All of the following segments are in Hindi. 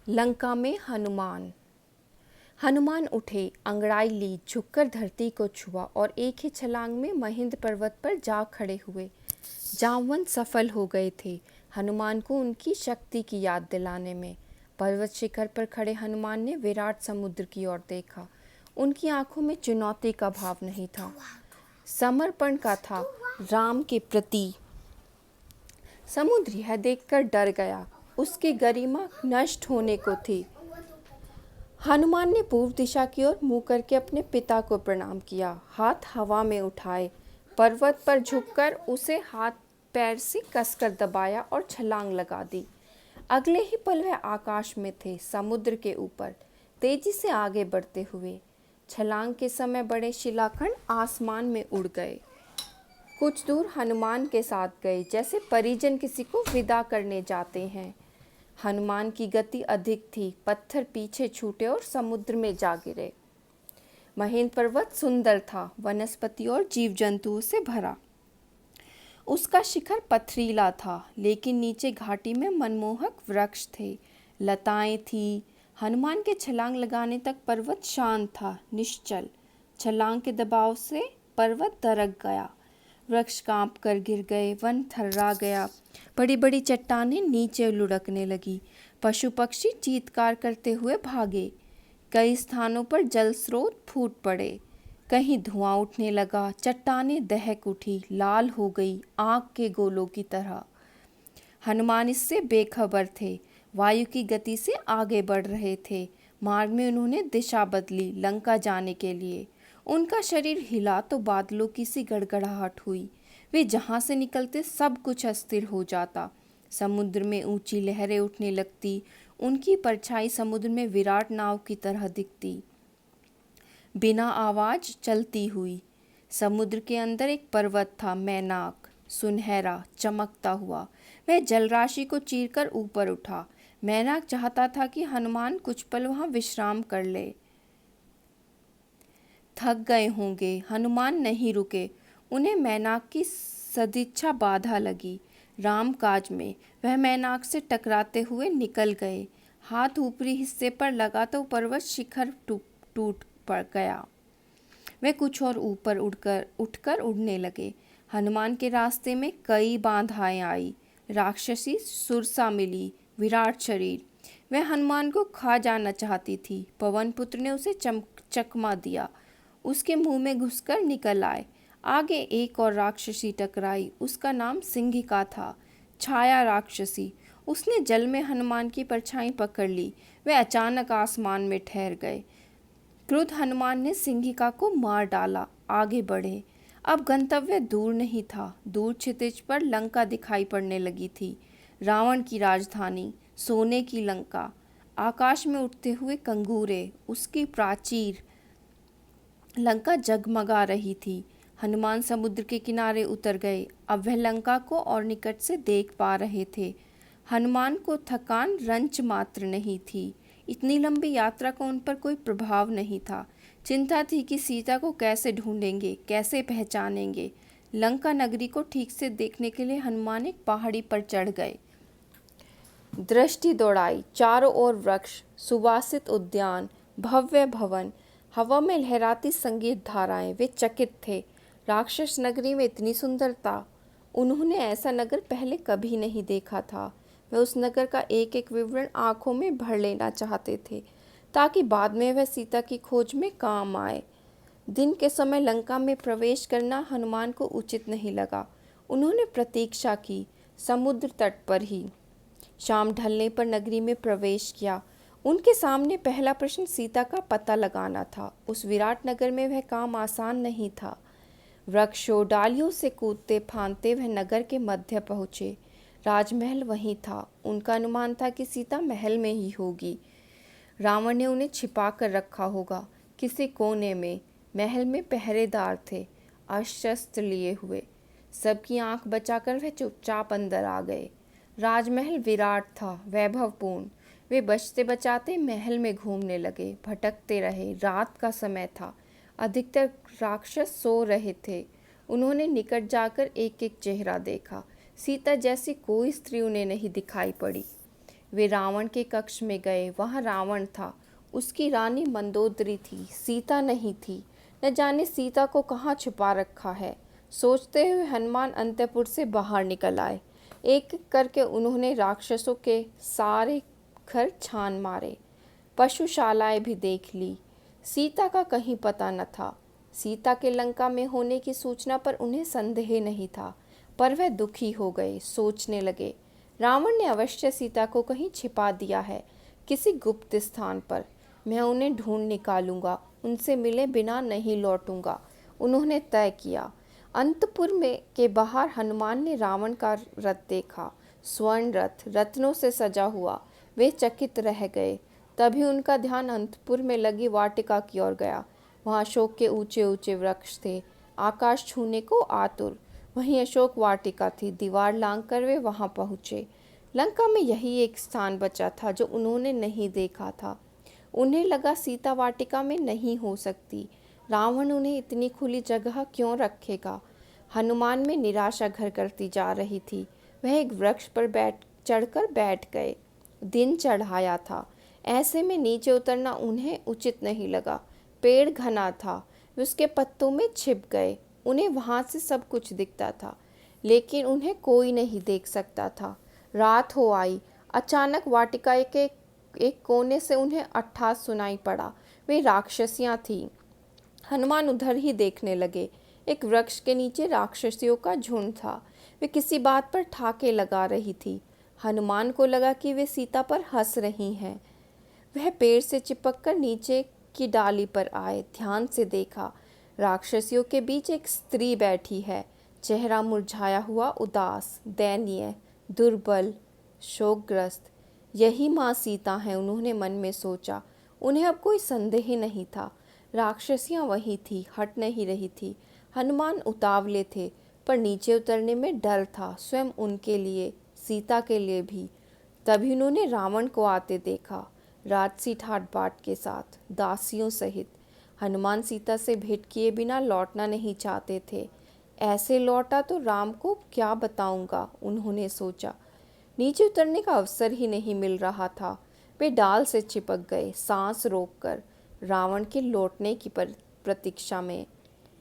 लंका में हनुमान। हनुमान उठे, अंगड़ाई ली, झुककर धरती को छुआ और एक ही छलांग में महेंद्र पर्वत पर जा खड़े हुए। जामवंत सफल हो गए थे हनुमान को उनकी शक्ति की याद दिलाने में। पर्वत शिखर पर खड़े हनुमान ने विराट समुद्र की ओर देखा। उनकी आंखों में चुनौती का भाव नहीं था, समर्पण का था, राम के प्रति। समुद्र यह देखकर डर गया, उसकी गरिमा नष्ट होने को थी। हनुमान ने पूर्व दिशा की ओर मुंह करके अपने पिता को प्रणाम किया, हाथ हवा में उठाए, पर्वत पर झुककर उसे हाथ पैर से कसकर दबाया और छलांग लगा दी। अगले ही पल वह आकाश में थे, समुद्र के ऊपर, तेजी से आगे बढ़ते हुए। छलांग के समय बड़े शिलाखंड आसमान में उड़ गए। कुछ दूर हनुमान के साथ गए, जैसे परिजन किसी को विदा करने जाते हैं। हनुमान की गति अधिक थी, पत्थर पीछे छूटे और समुद्र में जा गिरे। महेंद्र पर्वत सुंदर था, वनस्पति और जीव जंतुओं से भरा। उसका शिखर पथरीला था, लेकिन नीचे घाटी में मनमोहक वृक्ष थे, लताएं थी। हनुमान के छलांग लगाने तक पर्वत शांत था, निश्चल। छलांग के दबाव से पर्वत दरक गया, वृक्ष कांप कर गिर गए, वन थर्रा गया, बड़ी बड़ी चट्टानें नीचे लुढ़कने लगी, पशु पक्षी चीत्कार करते हुए भागे। कई स्थानों पर जल स्रोत फूट पड़े, कहीं धुआं उठने लगा, चट्टानें दहक उठी, लाल हो गई, आग के गोलों की तरह। हनुमान इससे बेखबर थे, वायु की गति से आगे बढ़ रहे थे। मार्ग में उन्होंने दिशा बदली, लंका जाने के लिए। उनका शरीर हिला तो बादलों की सी गड़गड़ाहट हुई। वे जहाँ से निकलते सब कुछ अस्थिर हो जाता। समुद्र में ऊंची लहरें उठने लगती, उनकी परछाई समुद्र में विराट नाव की तरह दिखती, बिना आवाज चलती हुई। समुद्र के अंदर एक पर्वत था, मैनाक, सुनहरा, चमकता हुआ। वह जलराशि को चीरकर ऊपर उठा। मैनाक चाहता था कि हनुमान कुछ पल वहां विश्राम कर ले। थक गए होंगे, हनुमान नहीं रुके। उन्हें मैनाक की सदिच्छा बाधा लगी। राम काज में वह मैनाक से टकराते हुए निकल गए। हाथ ऊपरी हिस्से पर लगा तो पर्वत शिखर टूट पड़ गया। वे कुछ और ऊपर उठकर उड़ने लगे। हनुमान के रास्ते में कई बाधाएं आई। राक्षसी सुरसा मिली, विराट शरीर। वह हनुमान को खा जाना चाहती थी। पवन पुत्र ने उसे चकमा दिया, उसके मुंह में घुसकर निकल आए। आगे एक और राक्षसी टकराई, उसका नाम सिंहिका था, छाया राक्षसी। उसने जल में हनुमान की परछाई पकड़ ली। वे अचानक आसमान में ठहर गए। क्रुद्ध हनुमान ने सिंहिका को मार डाला। आगे बढ़े। अब गंतव्य दूर नहीं था। दूर क्षितिज पर लंका दिखाई पड़ने लगी थी, रावण की राजधानी, सोने की लंका। आकाश में उठते हुए कंगूरे, उसकी प्राचीर। लंका जगमगा रही थी। हनुमान समुद्र के किनारे उतर गए। अब वह लंका को और निकट से देख पा रहे थे। हनुमान को थकान रंच मात्र नहीं थी। इतनी लंबी यात्रा का उन पर कोई प्रभाव नहीं था। चिंता थी कि सीता को कैसे ढूंढेंगे, कैसे पहचानेंगे। लंका नगरी को ठीक से देखने के लिए हनुमान एक पहाड़ी पर चढ़ गए। दृष्टि दौड़ाई, चारों ओर वृक्ष, सुवासित उद्यान, भव्य भवन, हवा में लहराती संगीत धाराएं। वे चकित थे। राक्षस नगरी में इतनी सुंदरता, उन्होंने ऐसा नगर पहले कभी नहीं देखा था। वे उस नगर का एक एक विवरण आंखों में भर लेना चाहते थे, ताकि बाद में वह सीता की खोज में काम आए। दिन के समय लंका में प्रवेश करना हनुमान को उचित नहीं लगा। उन्होंने प्रतीक्षा की, समुद्र तट पर ही। शाम ढलने पर नगरी में प्रवेश किया। उनके सामने पहला प्रश्न सीता का पता लगाना था। उस विराट नगर में वह काम आसान नहीं था। वृक्षों डालियों से कूदते फांदते वह नगर के मध्य पहुँचे। राजमहल वहीं था। उनका अनुमान था कि सीता महल में ही होगी। रावण ने उन्हें छिपा कर रखा होगा किसी कोने में। महल में पहरेदार थे, अस्त्र लिए हुए। सबकी आंख बचाकर वह चुपचाप अंदर आ गए। राजमहल विराट था, वैभवपूर्ण। वे बचते बचाते महल में घूमने लगे, भटकते रहे। रात का समय था, अधिकतर राक्षस सो रहे थे। उन्होंने निकट जाकर एक एक चेहरा देखा। सीता जैसी कोई स्त्री उन्हें नहीं दिखाई पड़ी। वे रावण के कक्ष में गए। वहाँ रावण था, उसकी रानी मंदोदरी थी, सीता नहीं थी। न जाने सीता को कहाँ छुपा रखा है। सोचते हुए हनुमान अंतपुर से बाहर निकल आए। एक एक करके उन्होंने राक्षसों के सारे घर छान मारे, पशुशालाएं भी देख ली। सीता का कहीं पता न था। सीता के लंका में होने की सूचना पर उन्हें संदेह नहीं था, पर वह दुखी हो गए। सोचने लगे, रावण ने अवश्य सीता को कहीं छिपा दिया है, किसी गुप्त स्थान पर। मैं उन्हें ढूंढ निकालूंगा, उनसे मिले बिना नहीं लौटूंगा, उन्होंने तय किया। अंतपुर में के बाहर हनुमान ने रावण का रथ देखा, स्वर्ण रथ, रत्नों से सजा हुआ। वे चकित रह गए। तभी उनका ध्यान अंतपुर में लगी वाटिका की ओर गया। वहाँ अशोक के ऊंचे ऊंचे वृक्ष थे, आकाश छूने को आतुर। वहीं अशोक वाटिका थी। दीवार लांघकर वे वहाँ पहुँचे। लंका में यही एक स्थान बचा था जो उन्होंने नहीं देखा था। उन्हें लगा सीता वाटिका में नहीं हो सकती। रावण उन्हें इतनी खुली जगह क्यों रखेगा। हनुमान में निराशा घर करती जा रही थी। वह एक वृक्ष पर चढ़कर बैठ गए। दिन चढ़ाया था, ऐसे में नीचे उतरना उन्हें उचित नहीं लगा। पेड़ घना था, वे उसके पत्तों में छिप गए। उन्हें वहां से सब कुछ दिखता था, लेकिन उन्हें कोई नहीं देख सकता था। रात हो आई। अचानक वाटिका के एक कोने से उन्हें अट्टहास सुनाई पड़ा। वे राक्षसियां थीं। हनुमान उधर ही देखने लगे। एक वृक्ष के नीचे राक्षसियों का झुंड था। वे किसी बात पर ठाके लगा रही थी। हनुमान को लगा कि वे सीता पर हंस रही हैं। वह पेड़ से चिपककर नीचे की डाली पर आए। ध्यान से देखा, राक्षसियों के बीच एक स्त्री बैठी है। चेहरा मुरझाया हुआ, उदास, दयनीय, दुर्बल, शोकग्रस्त। यही माँ सीता है, उन्होंने मन में सोचा। उन्हें अब कोई संदेह नहीं था। राक्षसियाँ वही थी, हट नहीं रही थी। हनुमान उतावले थे, पर नीचे उतरने में डर था, स्वयं उनके लिए, सीता के लिए भी। तभी उन्होंने रावण को आते देखा, राजसी ठाट बाट के साथ, दासियों सहित। हनुमान सीता से भेंट किए बिना लौटना नहीं चाहते थे। ऐसे लौटा तो राम को क्या बताऊंगा, उन्होंने सोचा। नीचे उतरने का अवसर ही नहीं मिल रहा था। वे डाल से चिपक गए, सांस रोककर, रावण के लौटने की प्रतीक्षा में।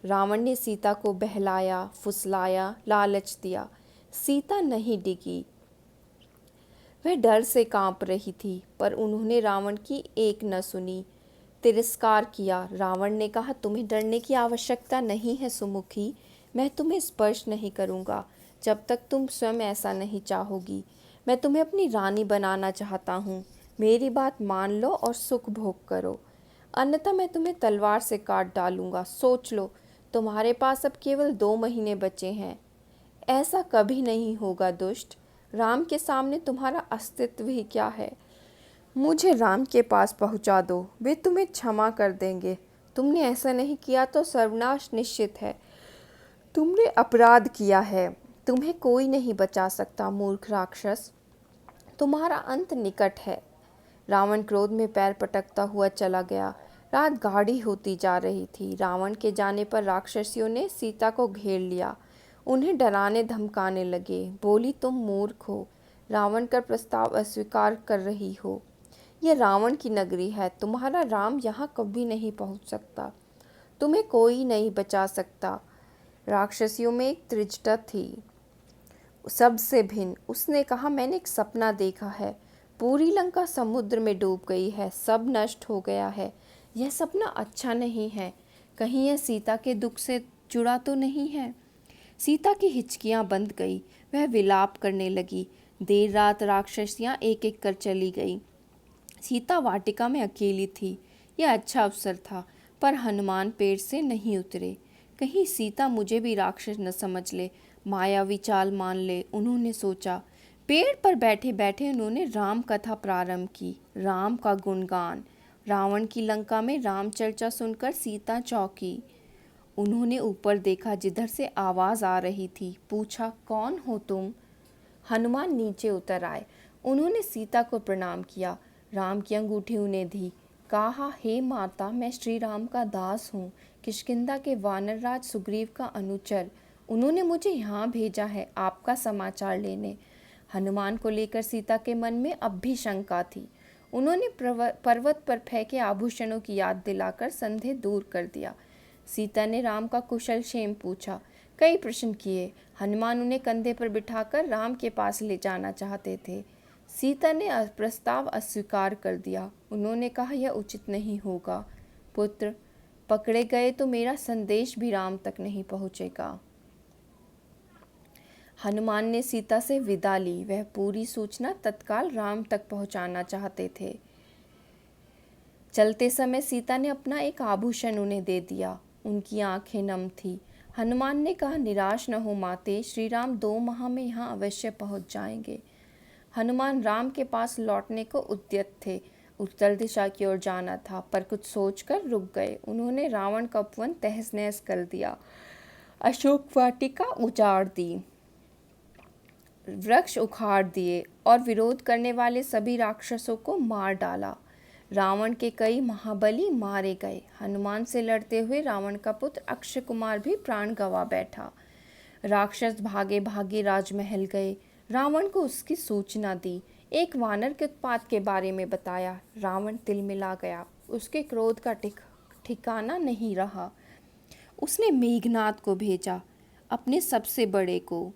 रावण ने सीता को बहलाया, फुसलाया, लालच दिया। सीता नहीं डिगी। वह डर से कांप रही थी, पर उन्होंने रावण की एक न सुनी, तिरस्कार किया। रावण ने कहा, तुम्हें डरने की आवश्यकता नहीं है सुमुखी। मैं तुम्हें स्पर्श नहीं करूँगा जब तक तुम स्वयं ऐसा नहीं चाहोगी। मैं तुम्हें अपनी रानी बनाना चाहता हूँ। मेरी बात मान लो और सुख भोग करो, अन्यथा मैं तुम्हें तलवार से काट डालूंगा। सोच लो, तुम्हारे पास अब केवल 2 महीने बचे हैं। ऐसा कभी नहीं होगा दुष्ट। राम के सामने तुम्हारा अस्तित्व ही क्या है। मुझे राम के पास पहुंचा दो, वे तुम्हें क्षमा कर देंगे। तुमने ऐसा नहीं किया तो सर्वनाश निश्चित है। तुमने अपराध किया है, तुम्हें कोई नहीं बचा सकता, मूर्ख राक्षस। तुम्हारा अंत निकट है। रावण क्रोध में पैर पटकता हुआ चला गया। रात गाढ़ी होती जा रही थी। रावण के जाने पर राक्षसियों ने सीता को घेर लिया, उन्हें डराने धमकाने लगे। बोली, तुम मूर्ख हो, रावण का प्रस्ताव अस्वीकार कर रही हो। यह रावण की नगरी है, तुम्हारा राम यहाँ कभी नहीं पहुँच सकता, तुम्हें कोई नहीं बचा सकता। राक्षसियों में एक त्रिजटा थी, सबसे भिन्न। उसने कहा, मैंने एक सपना देखा है। पूरी लंका समुद्र में डूब गई है, सब नष्ट हो गया है। यह सपना अच्छा नहीं है। कहीं यह सीता के दुख से जुड़ा तो नहीं है। सीता की हिचकियां बंध गई। वह विलाप करने लगी। देर रात राक्षसियां एक एक कर चली गई। सीता वाटिका में अकेली थी। यह अच्छा अवसर था, पर हनुमान पेड़ से नहीं उतरे। कहीं सीता मुझे भी राक्षस न समझ ले, मायावी चाल मान ले, उन्होंने सोचा। पेड़ पर बैठे बैठे उन्होंने राम कथा प्रारंभ की, राम का गुणगान। रावण की लंका में राम चर्चा सुनकर सीता चौंकी। उन्होंने ऊपर देखा, जिधर से आवाज आ रही थी। पूछा, कौन हो तुम? हनुमान नीचे उतर आए। उन्होंने सीता को प्रणाम किया, राम की अंगूठी उन्हें दी। कहा, हे माता, मैं श्री राम का दास हूँ, किष्किंधा के वानरराज सुग्रीव का अनुचर। उन्होंने मुझे यहाँ भेजा है आपका समाचार लेने। हनुमान को लेकर सीता के मन में अब भी शंका थी। उन्होंने पर्वत पर फेंके आभूषणों की याद दिलाकर संदेह दूर कर दिया। सीता ने राम का कुशल क्षेम पूछा, कई प्रश्न किए। हनुमान उन्हें कंधे पर बिठाकर राम के पास ले जाना चाहते थे। सीता ने प्रस्ताव अस्वीकार कर दिया। उन्होंने कहा, यह उचित नहीं होगा पुत्र, पकड़े गए तो मेरा संदेश भी राम तक नहीं पहुँचेगा। हनुमान ने सीता से विदा ली। वह पूरी सूचना तत्काल राम तक पहुंचाना चाहते थे। चलते समय सीता ने अपना एक आभूषण उन्हें दे दिया। उनकी आंखें नम थी। हनुमान ने कहा, निराश न हो माते, श्री राम 2 माह में यहाँ अवश्य पहुंच जाएंगे। हनुमान राम के पास लौटने को उद्यत थे। उत्तर दिशा की ओर जाना था, पर कुछ सोचकर रुक गए। उन्होंने रावण का उपवन तहस नहस कर दिया, अशोक वाटिका उजाड़ दी, वृक्ष उखाड़ दिए और विरोध करने वाले सभी राक्षसों को मार डाला। रावण के कई महाबली मारे गए। हनुमान से लड़ते हुए रावण का पुत्र अक्षय कुमार भी प्राण गंवा बैठा। राक्षस भागे भागे राजमहल गए। रावण को उसकी सूचना दी। एक वानर के उत्पात के बारे में बताया। रावण तिलमिला गया। उसके क्रोध का ठिकाना नहीं रहा। उसने मेघनाद को भेजा, अपने सबसे बड़े को।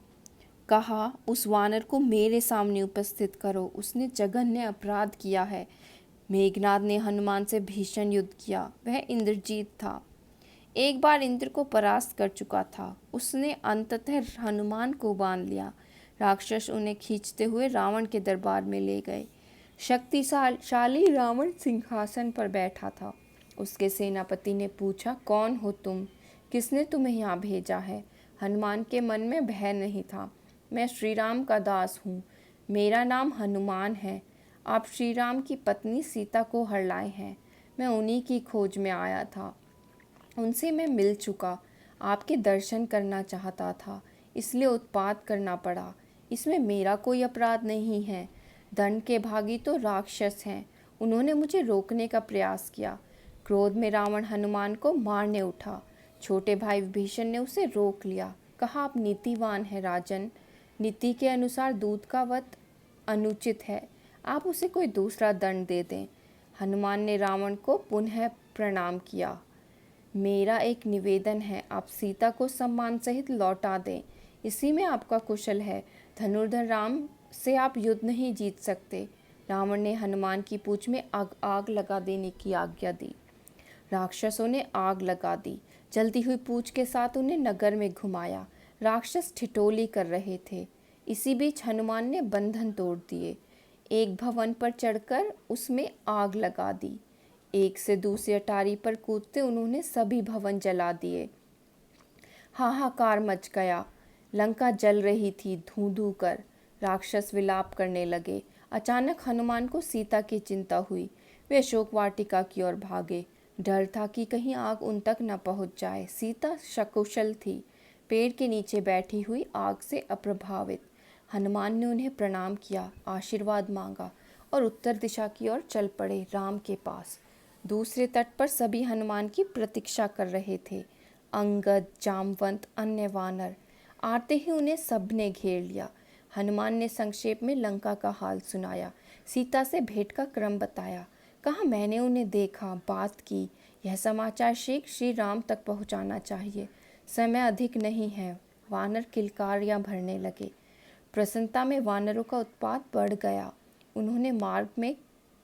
कहा, उस वानर को मेरे सामने उपस्थित करो, उसने जघन्य अपराध किया है। मेघनाद ने हनुमान से भीषण युद्ध किया। वह इंद्रजीत था, एक बार इंद्र को परास्त कर चुका था। उसने अंततः हनुमान को बांध लिया। राक्षस उन्हें खींचते हुए रावण के दरबार में ले गए। शक्तिशाली रावण सिंहासन पर बैठा था। उसके सेनापति ने पूछा, कौन हो तुम? किसने तुम्हें यहाँ भेजा है? हनुमान के मन में भय नहीं था। मैं श्री राम का दास हूँ, मेरा नाम हनुमान है। आप श्री राम की पत्नी सीता को हर लाए हैं। मैं उन्हीं की खोज में आया था। उनसे मैं मिल चुका, आपके दर्शन करना चाहता था, इसलिए उत्पात करना पड़ा। इसमें मेरा कोई अपराध नहीं है। दंड के भागी तो राक्षस हैं, उन्होंने मुझे रोकने का प्रयास किया। क्रोध में रावण हनुमान को मारने उठा। छोटे भाई विभीषण ने उसे रोक लिया। कहा, आप नीतिवान हैं राजन, नीति के अनुसार दूत का वध अनुचित है, आप उसे कोई दूसरा दंड दे दें। हनुमान ने रावण को पुनः प्रणाम किया। मेरा एक निवेदन है, आप सीता को सम्मान सहित लौटा दें, इसी में आपका कुशल है। धनुर्धर राम से आप युद्ध नहीं जीत सकते। रावण ने हनुमान की पूंछ में आग लगा देने की आज्ञा दी। राक्षसों ने आग लगा दी। जलती हुई पूंछ के साथ उन्हें नगर में घुमाया। राक्षस ठिठोली कर रहे थे। इसी बीच हनुमान ने बंधन तोड़ दिए। एक भवन पर चढ़कर उसमें आग लगा दी। एक से दूसरी अटारी पर कूदते उन्होंने सभी भवन जला दिए। हाहाकार मच गया। लंका जल रही थी धूं धूं कर। राक्षस विलाप करने लगे। अचानक हनुमान को सीता की चिंता हुई। वे अशोक वाटिका की ओर भागे। डर था कि कहीं आग उन तक न पहुंच जाए। सीता सकुशल थी, पेड़ के नीचे बैठी हुई, आग से अप्रभावित। हनुमान ने उन्हें प्रणाम किया, आशीर्वाद मांगा और उत्तर दिशा की ओर चल पड़े, राम के पास। दूसरे तट पर सभी हनुमान की प्रतीक्षा कर रहे थे। अंगद, जामवंत, अन्य वानर। आते ही उन्हें सबने घेर लिया। हनुमान ने संक्षेप में लंका का हाल सुनाया, सीता से भेंट का क्रम बताया। कहा, मैंने उन्हें देखा, बात की। यह समाचार शीघ्र श्री राम तक पहुंचाना चाहिए, समय अधिक नहीं है। वानर किलकारियां भरने लगे। प्रसन्नता में वानरों का उत्पात बढ़ गया। उन्होंने मार्ग में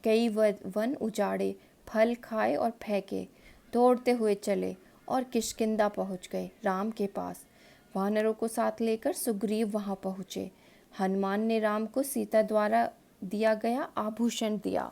कई वन उजाड़े, फल खाए और फेंके। दौड़ते हुए चले और किष्किंधा पहुंच गए, राम के पास। वानरों को साथ लेकर सुग्रीव वहां पहुंचे। हनुमान ने राम को सीता द्वारा दिया गया आभूषण दिया।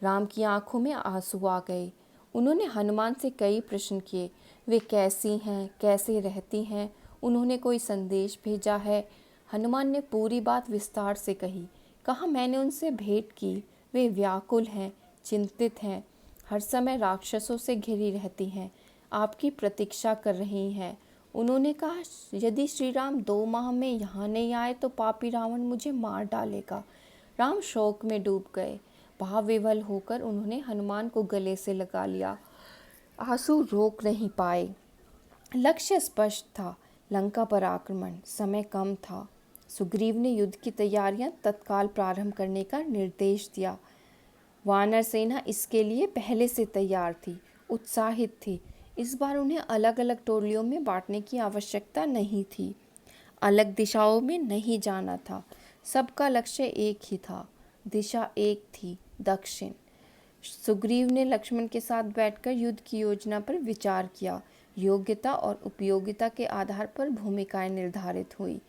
राम की आंखों में आंसू आ गए। उन्होंने हनुमान से कई प्रश्न किए। वे कैसी हैं, कैसे रहती हैं, उन्होंने कोई संदेश भेजा है? हनुमान ने पूरी बात विस्तार से कही। कहा, मैंने उनसे भेंट की, वे व्याकुल हैं, चिंतित हैं, हर समय राक्षसों से घिरी रहती हैं, आपकी प्रतीक्षा कर रही हैं। उन्होंने कहा, यदि श्री राम 2 माह में यहाँ नहीं आए तो पापी रावण मुझे मार डालेगा। राम शोक में डूब गए। भाव विवल होकर उन्होंने हनुमान को गले से लगा लिया। आंसू रोक नहीं पाए। लक्ष्य स्पष्ट था, लंका पर आक्रमण। समय कम था। सुग्रीव ने युद्ध की तैयारियां तत्काल प्रारंभ करने का निर्देश दिया। वानर सेना इसके लिए पहले से तैयार थी, उत्साहित थी। इस बार उन्हें अलग अलग टोलियों में बांटने की आवश्यकता नहीं थी, अलग दिशाओं में नहीं जाना था। सबका लक्ष्य एक ही था, दिशा एक थी, दक्षिण। सुग्रीव ने लक्ष्मण के साथ बैठकर युद्ध की योजना पर विचार किया। योग्यता और उपयोगिता के आधार पर भूमिकाएं निर्धारित हुई।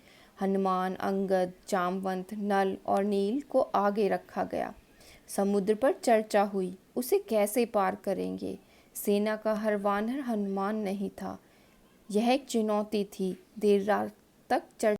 हनुमान, अंगद, जामवंत, नल और नील को आगे रखा गया। समुद्र पर चर्चा हुई, उसे कैसे पार करेंगे। सेना का हर वानर हनुमान नहीं था। यह एक चुनौती थी। देर रात तक चर्चा